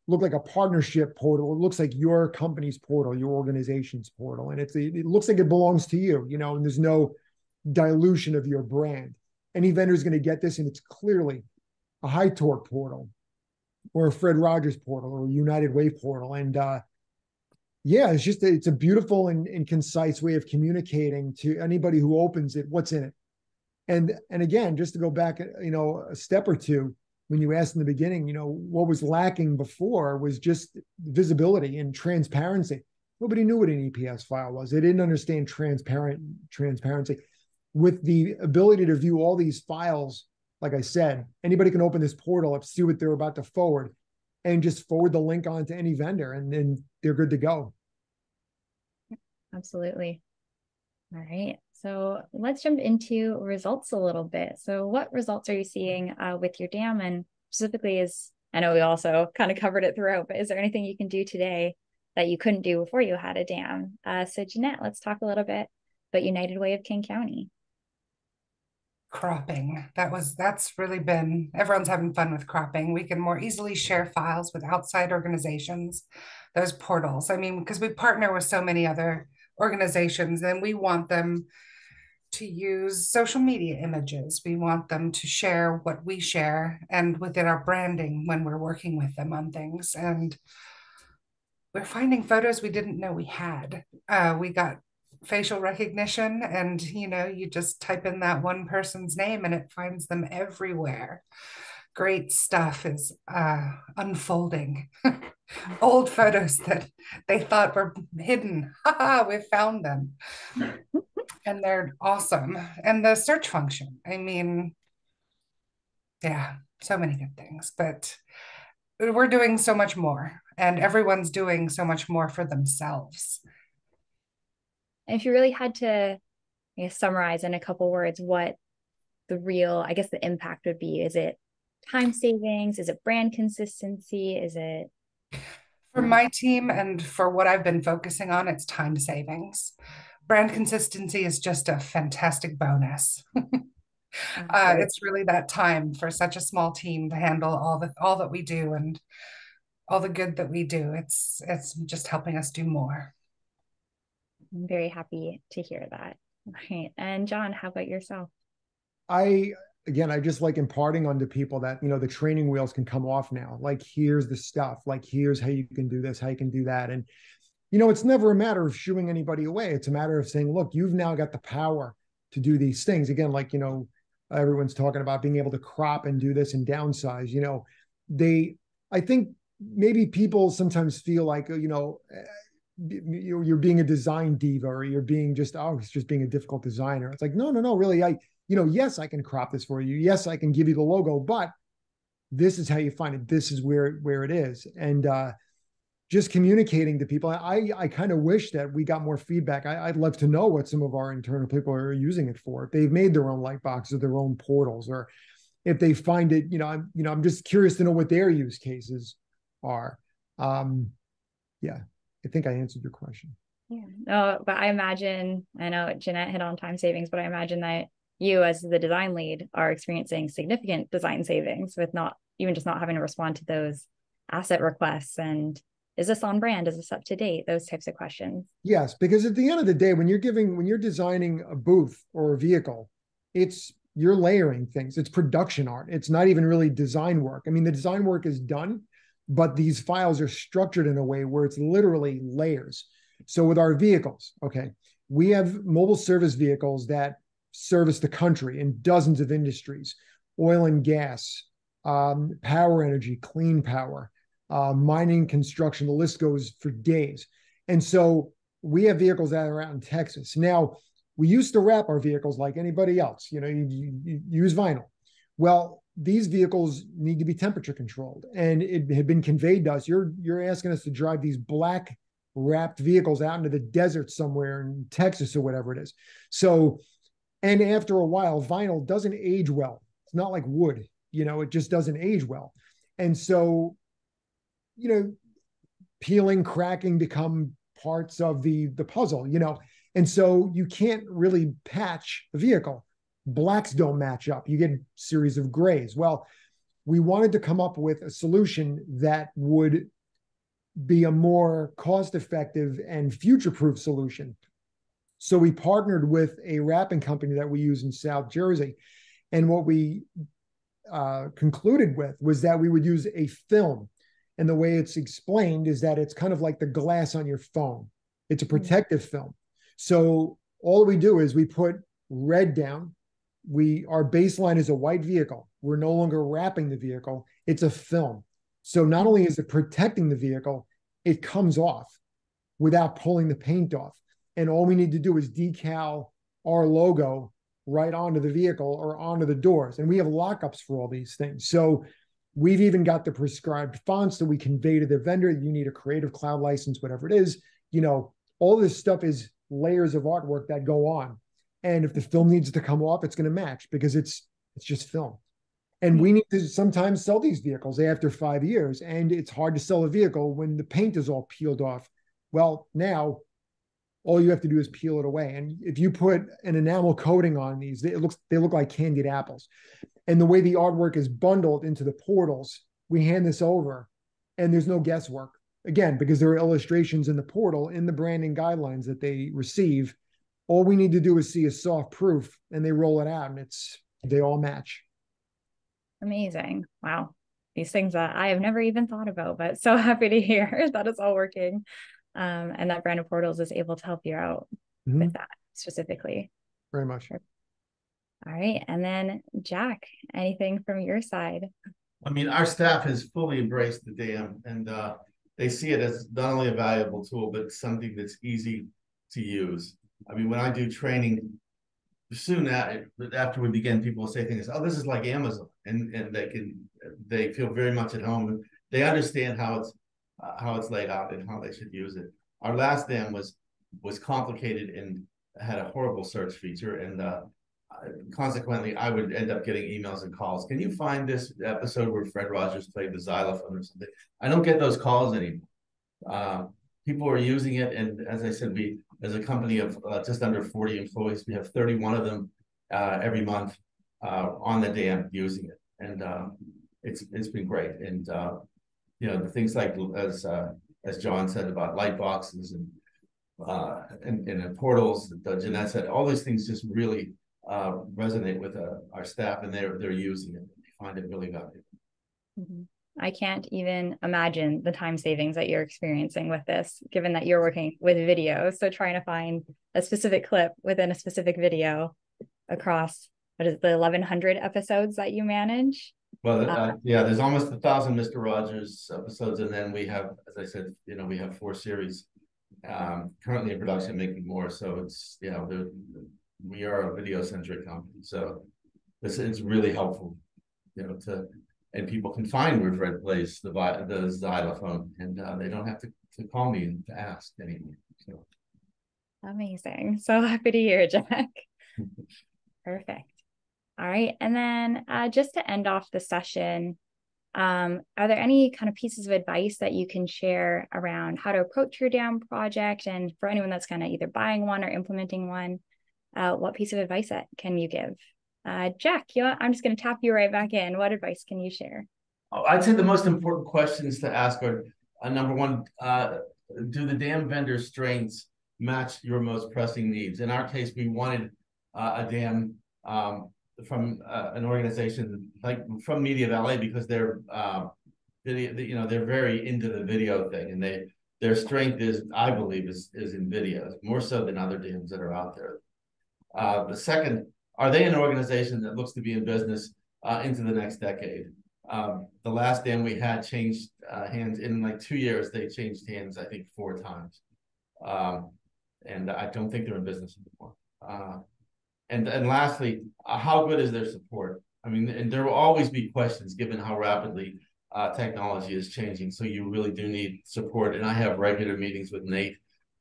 look like a partnership portal. It looks like your company's portal, your organization's portal, and it looks like it belongs to you. And there's no dilution of your brand. Any vendor is going to get this, and it's clearly a High Torque portal, or a Fred Rogers portal, or a United Way portal, and yeah, it's a beautiful and concise way of communicating to anybody who opens it what's in it. And again, just to go back, a step or two, when you asked in the beginning, what was lacking before was just visibility and transparency. Nobody knew what an EPS file was. They didn't understand transparency. With the ability to view all these files, like I said, anybody can open this portal up, see what they're about to forward, and just forward the link on to any vendor, and then they're good to go. Absolutely. All right. So let's jump into results a little bit. So what results are you seeing with your dam? And specifically I know we also kind of covered it throughout, but is there anything you can do today that you couldn't do before you had a dam? So Jeanette, let's talk a little bit about United Way of King County. Cropping. That's really been, everyone's having fun with cropping. We can more easily share files with outside organizations, those portals. I mean, because we partner with so many other organizations, and we want them to use social media images. We want them to share what we share and within our branding when we're working with them on things. And we're finding photos we didn't know we had. We got facial recognition, and you just type in that one person's name and it finds them everywhere. Great stuff is unfolding. Old photos that they thought were hidden, we found them. And they're awesome. And the search function, I mean, yeah, so many good things, but we're doing so much more, and everyone's doing so much more for themselves. And if you really had to summarize in a couple words what the impact would be, is it time savings? Is it brand consistency? Is it? For my team and for what I've been focusing on, it's time savings. Brand consistency is just a fantastic bonus. It's really that time for such a small team to handle all that we do and all the good that we do. It's just helping us do more. I'm very happy to hear that. Right. And John, how about yourself? I just like imparting onto people that, the training wheels can come off now. Like, here's the stuff, like, here's how you can do this, how you can do that. And, it's never a matter of shooing anybody away. It's a matter of saying, look, you've now got the power to do these things. Again, like, everyone's talking about being able to crop and do this and downsize. I think maybe people sometimes feel like, you're being a design diva, or you're being it's just being a difficult designer. It's like, no, really, yes, I can crop this for you. Yes, I can give you the logo, but this is how you find it. This is where it is. And just communicating to people. I kind of wish that we got more feedback. I'd love to know what some of our internal people are using it for. If they've made their own light boxes or their own portals, or if they find it, I'm just curious to know what their use cases are. Yeah, I think I answered your question. Yeah, no, but I know Jeanette hit on time savings, but I imagine that you, as the design lead, are experiencing significant design savings with not having to respond to those asset requests. And is this on brand? Is this up to date? Those types of questions. Yes, because at the end of the day, when you're designing a booth or a vehicle, it's you're layering things. It's production art. It's not even really design work. I mean, the design work is done, but these files are structured in a way where it's literally layers. So with our vehicles, okay, we have mobile service vehicles that service the country in dozens of industries: oil and gas, power energy, clean power, mining, construction. The list goes for days. And so we have vehicles that are out in Texas. Now, we used to wrap our vehicles like anybody else. You use vinyl. Well, these vehicles need to be temperature controlled, and it had been conveyed to us. You're asking us to drive these black wrapped vehicles out into the desert somewhere in Texas or whatever it is. So, and after a while, vinyl doesn't age well. It's not like wood, it just doesn't age well. And so, peeling, cracking become parts of the puzzle, and so you can't really patch a vehicle. Blacks don't match up. You get a series of grays. Well, we wanted to come up with a solution that would be a more cost-effective and future-proof solution. So we partnered with a wrapping company that we use in South Jersey. And what we concluded with was that we would use a film. And the way it's explained is that it's kind of like the glass on your phone. It's a protective film. So all we do is we put red down. Our baseline is a white vehicle. We're no longer wrapping the vehicle. It's a film. So not only is it protecting the vehicle, it comes off without pulling the paint off. And all we need to do is decal our logo right onto the vehicle or onto the doors. And we have lockups for all these things. So we've even got the prescribed fonts that we convey to the vendor. You need a Creative Cloud license, whatever it is. All this stuff is layers of artwork that go on. And if the film needs to come off, it's going to match because it's just film. And we need to sometimes sell these vehicles after 5 years. And it's hard to sell a vehicle when the paint is all peeled off. Well, now all you have to do is peel it away. And if you put an enamel coating on these, they look like candied apples. And the way the artwork is bundled into the portals, we hand this over and there's no guesswork. Again, because there are illustrations in the portal, in the branding guidelines that they receive. All we need to do is see a soft proof and they roll it out and they all match. Amazing. Wow. These things that I have never even thought about, but so happy to hear that it's all working. And that Branded Portals is able to help you out with that specifically. Very much. All right. And then Jack, anything from your side? I mean, our staff has fully embraced the DAM, and they see it as not only a valuable tool, but something that's easy to use. I mean, when I do training, soon after we begin, people will say things, oh, this is like Amazon, and they feel very much at home. They understand how it's laid out and how they should use it. Our last dam was complicated and had a horrible search feature, and consequently, I would end up getting emails and calls. Can you find this episode where Fred Rogers played the xylophone or something? I don't get those calls anymore. People are using it, and as I said, we, as a company of just under 40 employees, we have 31 of them every month on the dam using it, and it's been great. And the things like as John said about light boxes and portals that Jeanette said, all these things just really resonate with our staff, and they're using it. They find it really valuable. I can't even imagine the time savings that you're experiencing with this, given that you're working with video. So trying to find a specific clip within a specific video across, what is it, the 1,100 episodes that you manage? Well, yeah, there's almost 1,000 Mr. Rogers episodes, and then we have, as I said, we have 4 series currently in production, making more. So it's we are a video-centric company, so it's really helpful, and people can find where Fred plays the xylophone, and they don't have to call me to ask anymore. So amazing. So happy to hear, Jack. Perfect. All right. And then just to end off the session, are there any kind of pieces of advice that you can share around how to approach your DAM project? And for anyone that's kind of either buying one or implementing one, what piece of advice can you give? Jack, I'm just going to tap you right back in. What advice can you share? I'd say the most important questions to ask are, number one, do the DAM vendor strengths match your most pressing needs? In our case, we wanted a DAM from an organization like from Media Valley, because they're video, they're very into the video thing, and their strength is, I believe, is in videos more so than other dams that are out there. The second, are they an organization that looks to be in business into the next decade? The last dam we had changed hands in like 2 years. They changed hands, I think, 4 times. And I don't think they're in business anymore. And lastly, how good is their support? I mean, and there will always be questions given how rapidly technology is changing. So you really do need support. And I have regular meetings with Nate.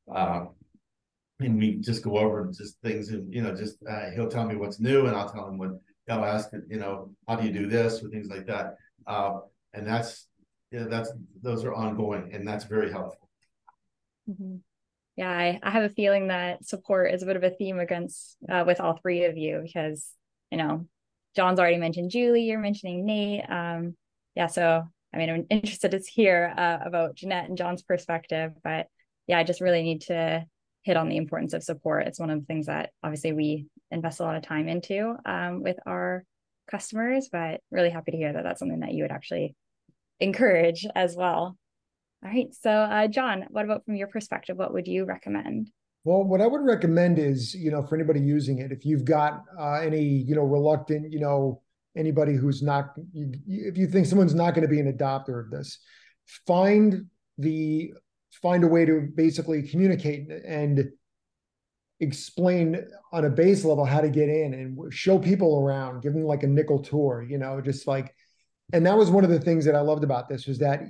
And we just go over just things, and just he'll tell me what's new, and I'll tell him what I'll ask, how do you do this, or things like that. And those are ongoing, and that's very helpful. Mm-hmm. Yeah, I have a feeling that support is a bit of a theme against with all 3 of you, because John's already mentioned Julie, you're mentioning Nate. Yeah, so I mean, I'm interested to hear about Jeanette and John's perspective, but yeah, I just really need to hit on the importance of support. It's one of the things that obviously we invest a lot of time into with our customers, but really happy to hear that that's something that you would actually encourage as well. All right. So John, what about from your perspective? What would you recommend? Well, what I would recommend is, for anybody using it, if you've got any, reluctant, anybody who's not, if you think someone's not going to be an adopter of this, find a way to basically communicate and explain on a base level how to get in and show people around, give them like a nickel tour, just like, and that was one of the things that I loved about this was that,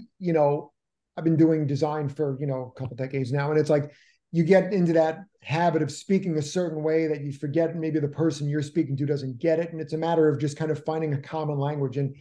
I've been doing design for, a couple decades now. And it's like, you get into that habit of speaking a certain way that you forget maybe the person you're speaking to doesn't get it. And it's a matter of just kind of finding a common language. And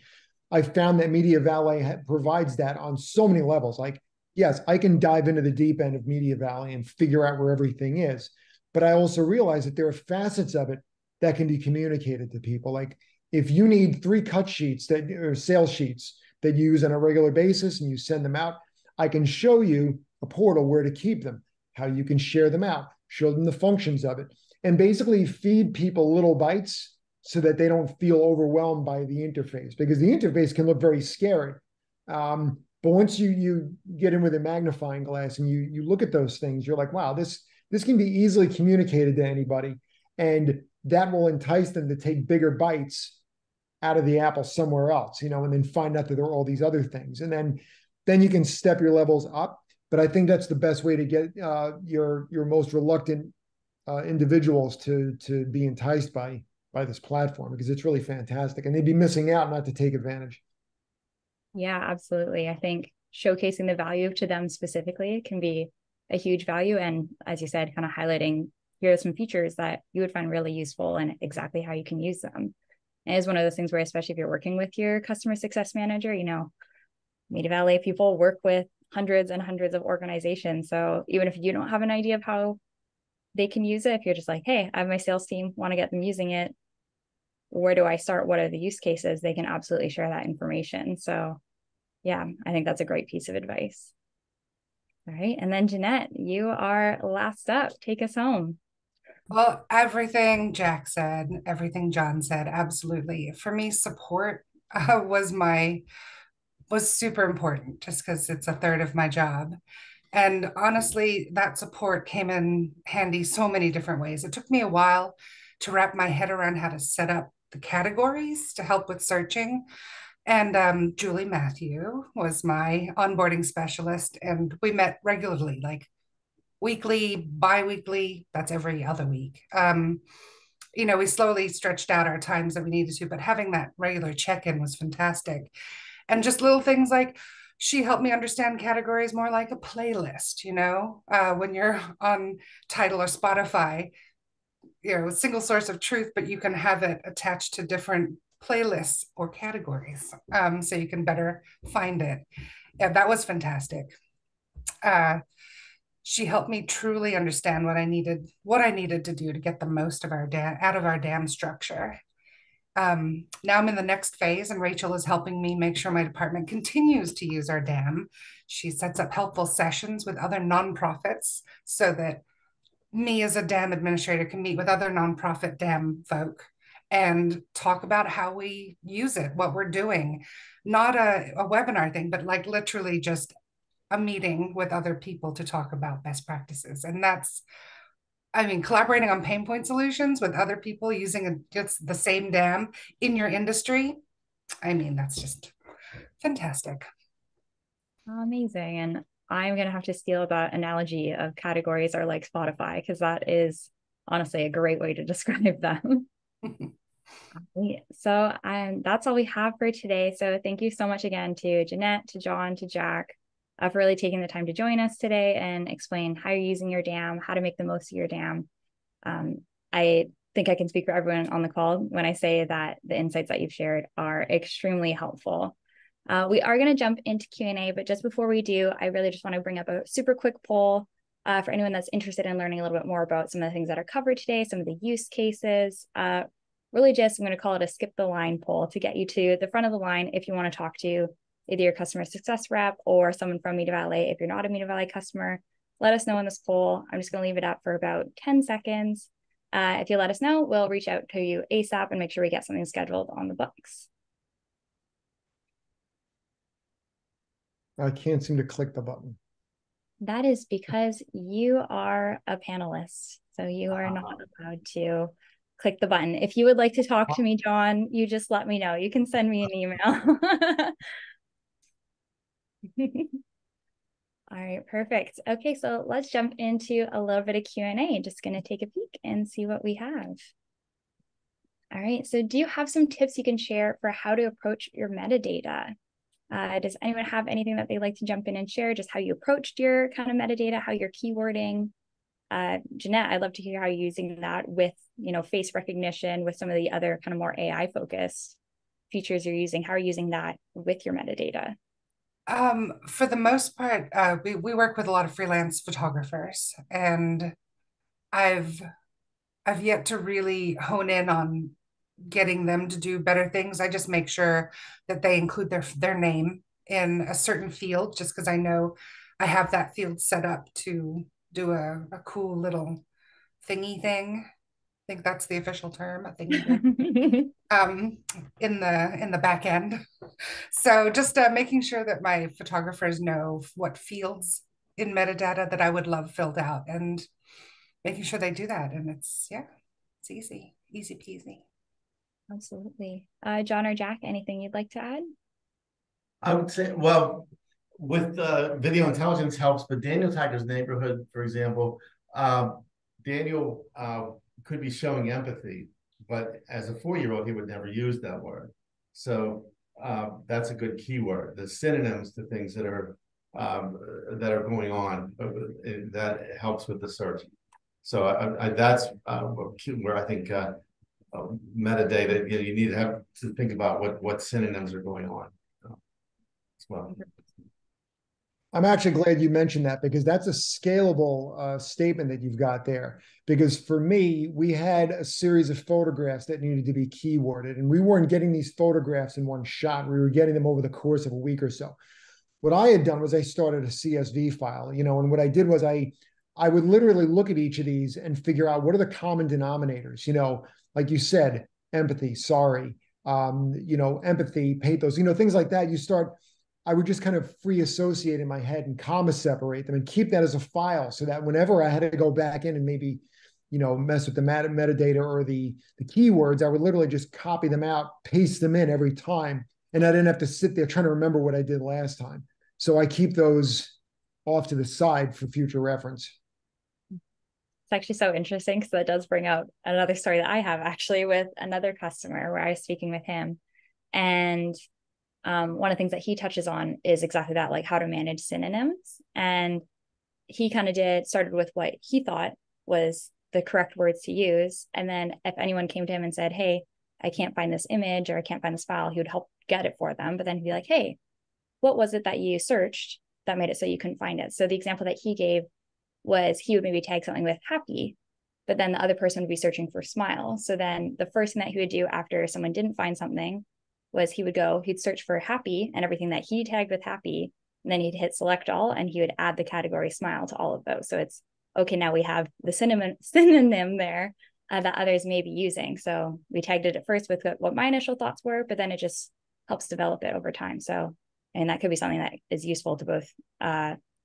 I found that Media Valley provides that on so many levels. Like, yes, I can dive into the deep end of Media Valley and figure out where everything is. But I also realize that there are facets of it that can be communicated to people. Like if you need 3 cut sheets or sales sheets that you use on a regular basis and you send them out, I can show you a portal where to keep them, how you can share them out, show them the functions of it, and basically feed people little bites so that they don't feel overwhelmed by the interface, because the interface can look very scary. But once you get in with a magnifying glass and you look at those things, you're like, wow, this can be easily communicated to anybody, and that will entice them to take bigger bites out of the apple somewhere else, and then find out that there are all these other things, and then you can step your levels up. But I think that's the best way to get your most reluctant individuals to be enticed by this platform, because it's really fantastic, and they'd be missing out not to take advantage. Yeah, absolutely. I think showcasing the value to them specifically can be a huge value. And as you said, kind of highlighting, here are some features that you would find really useful and exactly how you can use them. And it's one of those things where, especially if you're working with your customer success manager, Media Valley people work with hundreds and hundreds of organizations. So even if you don't have an idea of how they can use it, if you're just like, hey, I have my sales team, want to get them using it, where do I start? What are the use cases? They can absolutely share that information. So yeah, I think that's a great piece of advice. All right. And then Jeanette, you are last up. Take us home. Well, everything Jack said, everything John said, absolutely. For me, support was super important, just because it's a third of my job. And honestly, that support came in handy so many different ways. It took me a while to wrap my head around how to set up the categories to help with searching. And Julie Matthew was my onboarding specialist, and we met regularly, like weekly, bi-weekly, that's every other week. We slowly stretched out our times that we needed to, but having that regular check-in was fantastic. And just little things like she helped me understand categories more like a playlist, when you're on Tidal or Spotify, a single source of truth, but you can have it attached to different playlists or categories, so you can better find it. Yeah, that was fantastic. She helped me truly understand what I needed to do to get the most of out of our dam structure. Now I'm in the next phase, and Rachel is helping me make sure my department continues to use our dam. She sets up helpful sessions with other nonprofits so that me as a dam administrator can meet with other nonprofit dam folk and talk about how we use it, what we're doing. Not a webinar thing, but like literally just a meeting with other people to talk about best practices. And that's, I mean, collaborating on pain point solutions with other people using just the same dam in your industry. I mean, that's just fantastic. Amazing. And I'm going to have to steal that analogy of categories are like Spotify, because that is honestly a great way to describe them. So that's all we have for today. So thank you so much again to Jeanette, to John, to Jack for really taking the time to join us today and explain how you're using your dam, how to make the most of your dam. I think I can speak for everyone on the call when I say that the insights that you've shared are extremely helpful. We are going to jump into Q&A, but just before we do, I really just want to bring up a super quick poll for anyone that's interested in learning a little bit more about some of the things that are covered today, some of the use cases. Really just, I'm going to call it a skip the line poll to get you to the front of the line if you want to talk to either your customer success rep or someone from Media Valley. If you're not a Media Valley customer, let us know in this poll. I'm just going to leave it up for about 10 seconds. If you let us know, we'll reach out to you ASAP and make sure we get something scheduled on the books. I can't seem to click the button. That is because you are a panelist, so you are not allowed to click the button. If you would like to talk to me, John, you just let me know. You can send me an email. All right, perfect. Okay, so let's jump into a little bit of Q&A. Just going to take a peek and see what we have. All right, so do you have some tips you can share for how to approach your metadata? Does anyone have anything that they'd like to jump in and share, just how you approached your kind of metadata, how you're keywording? Jeanette, I'd love to hear how you're using that with, face recognition, with some of the other kind of more AI focused features you're using. How are you using that with your metadata? For the most part, we work with a lot of freelance photographers, and I've yet to really hone in on getting them to do better things. I just make sure that they include their name in a certain field, just because I know I have that field set up to do a cool little thingy thing. I think that's the official term, a thingy thing. In the back end. So just making sure that my photographers know what fields in metadata that I would love filled out, and making sure they do that. And it's easy peasy. Absolutely. John or Jack, anything you'd like to add? I would say, well, with video intelligence helps, but Daniel Tiger's neighborhood, for example, Daniel could be showing empathy, but as a 4-year-old, he would never use that word. So that's a good keyword. The synonyms to things that are going on that helps with the search. So that's where I think metadata. You need to have to think about what synonyms are going on as well. I'm actually glad you mentioned that, because that's a scalable statement that you've got there. Because for me, we had a series of photographs that needed to be keyworded, and we weren't getting these photographs in one shot. We were getting them over the course of a week or so. What I had done was I started a CSV file, and what I did was I would literally look at each of these and figure out what are the common denominators, like you said, empathy, sorry, empathy, pathos, things like that. I would just kind of free associate in my head and comma separate them and keep that as a file, so that whenever I had to go back in and maybe, mess with the metadata or the keywords, I would literally just copy them out, paste them in every time. And I didn't have to sit there trying to remember what I did last time. So I keep those off to the side for future reference. It's actually so interesting, because that does bring out another story that I have actually with another customer where I was speaking with him. And one of the things that he touches on is exactly that, like how to manage synonyms. And he kind of started with what he thought was the correct words to use. And then if anyone came to him and said, hey, I can't find this image or I can't find this file, he would help get it for them. But then he'd be like, hey, what was it that you searched that made it so you couldn't find it? So the example that he gave was he would maybe tag something with happy, but then the other person would be searching for smile. So then the first thing that he would do after someone didn't find something was he'd search for happy and everything that he tagged with happy, and then he'd hit select all, and he would add the category smile to all of those. So it's okay, now we have the synonym there. that others may be using. So we tagged it at first with what my initial thoughts were, but then it just helps develop it over time. So, and that could be something that is useful to both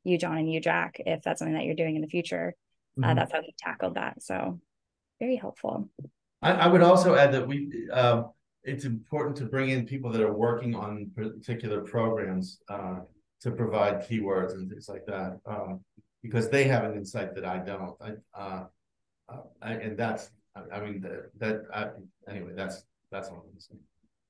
you, John, and you, Jack, if that's something that you're doing in the future. That's how he tackled that. So very helpful. I would also add that it's important to bring in people that are working on particular programs to provide keywords and things like that, because they have an insight that I don't. And that's, I mean, anyway, that's all I'm saying.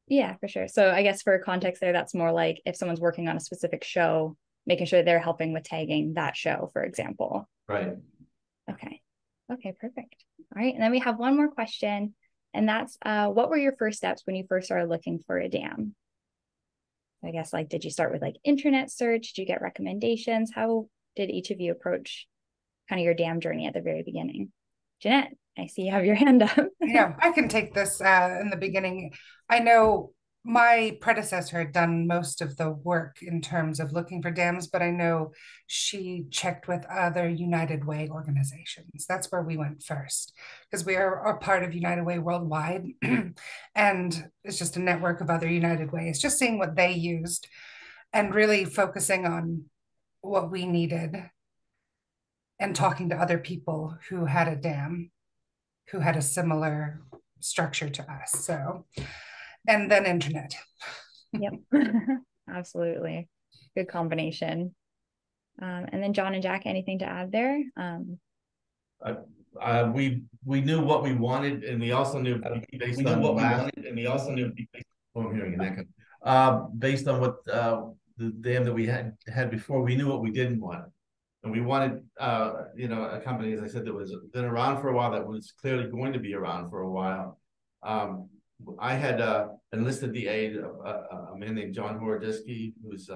Yeah, for sure. So I guess for context there, that's more like if someone's working on a specific show, making sure they're helping with tagging that show, for example. Right. Okay. Okay, perfect. All right. And then we have one more question, and that's what were your first steps when you first started looking for a dam? I guess, like, did you start with like internet search? Did you get recommendations? How did each of you approach kind of your dam journey at the very beginning? Jeanette, I see you have your hand up. Yeah, I can take this in the beginning. I know my predecessor had done most of the work in terms of looking for dams, but I know she checked with other United Way organizations. That's where we went first, because we are a part of United Way worldwide. And it's just a network of other United Ways, just seeing what they used and really focusing on what we needed and talking to other people who had a dam, who had a similar structure to us. So, and then internet. Yep, absolutely. Good combination. And then John and Jack, anything to add there? We knew what we wanted, and we also knew based on what we wanted, and we also knew. Oh, I'm hearing an echo. Based on what the dam that we had before, we knew what we didn't want. And we wanted, a company, as I said, that was been around for a while, that was clearly going to be around for a while. I had enlisted the aid of a man named John Horodisky, who's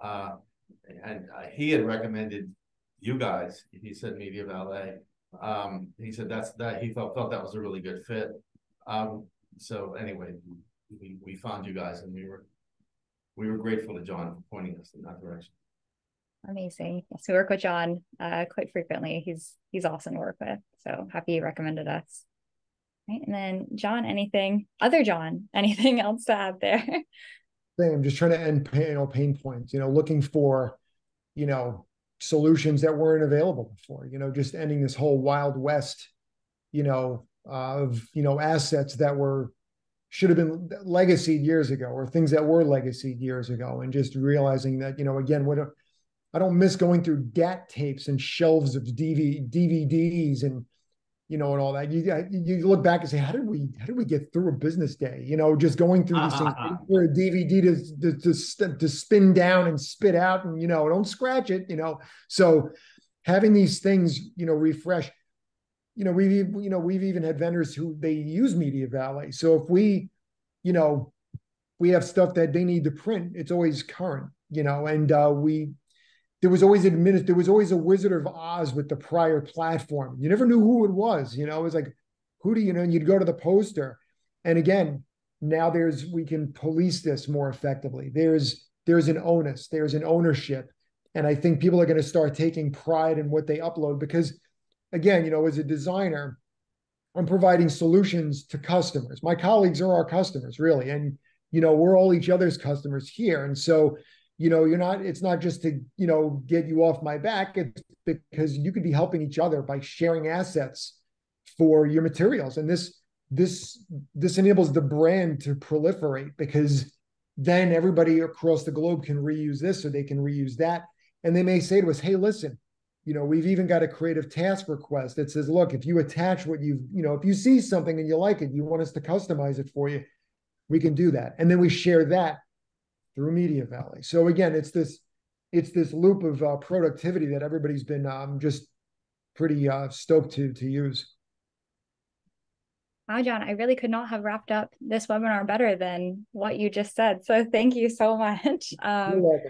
and he had recommended you guys. He said Media Valet. He said he felt that was a really good fit. So anyway, we found you guys, and we were grateful to John for pointing us in that direction. Amazing. Yes, we work with John quite frequently. He's awesome to work with. So happy he recommended us. Right. And then John, anything else to add there? I'm just trying to end pain points, looking for, solutions that weren't available before, just ending this whole Wild West, of, assets that should have been legacied years ago, or things that were legacied years ago. And just realizing that, again, I don't miss going through DAT tapes and shelves of DVDs and, and all that. You look back and say, how did we get through a business day? Just going through these things for a DVD to spin down and spit out, and don't scratch it. So having these things, refresh. We've even had vendors who they use Media Valet. So if we have stuff that they need to print, it's always current. And there was always a Wizard of Oz with the prior platform. You never knew who it was. It was like, who do you know? And you'd go to the poster. And again, now we can police this more effectively. There's an onus, there's an ownership. And I think people are going to start taking pride in what they upload, because again, as a designer, I'm providing solutions to customers. My colleagues are our customers, really. And, we're all each other's customers here. And so, it's not just to, get you off my back. It's because you could be helping each other by sharing assets for your materials. And this enables the brand to proliferate, because then everybody across the globe can reuse this, or they can reuse that. And they may say to us, hey, listen, we've even got a creative task request that says, look, if you attach what if you see something and you like it, you want us to customize it for you, we can do that. And then we share that through Media Valet. So again, it's this loop of productivity that everybody's been just pretty stoked to use. Wow, John, I really could not have wrapped up this webinar better than what you just said. So thank you so much. You're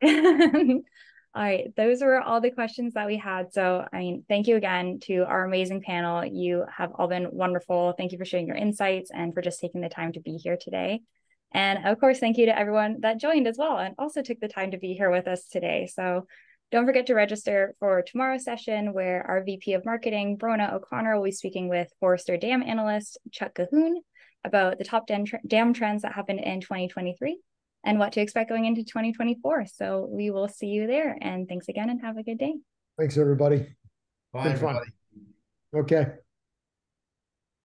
welcome. All right, those were all the questions that we had. So, thank you again to our amazing panel. You have all been wonderful. Thank you for sharing your insights and for just taking the time to be here today. And of course, thank you to everyone that joined as well and also took the time to be here with us today. So Don't forget to register for tomorrow's session, where our VP of Marketing, Brona O'Connor, will be speaking with Forrester Dam Analyst Chuck Cahoon about the top dam trends that happened in 2023 and what to expect going into 2024. So we will see you there. And thanks again, and have a good day. Thanks, everybody. Bye, Been fun. everybody. Okay.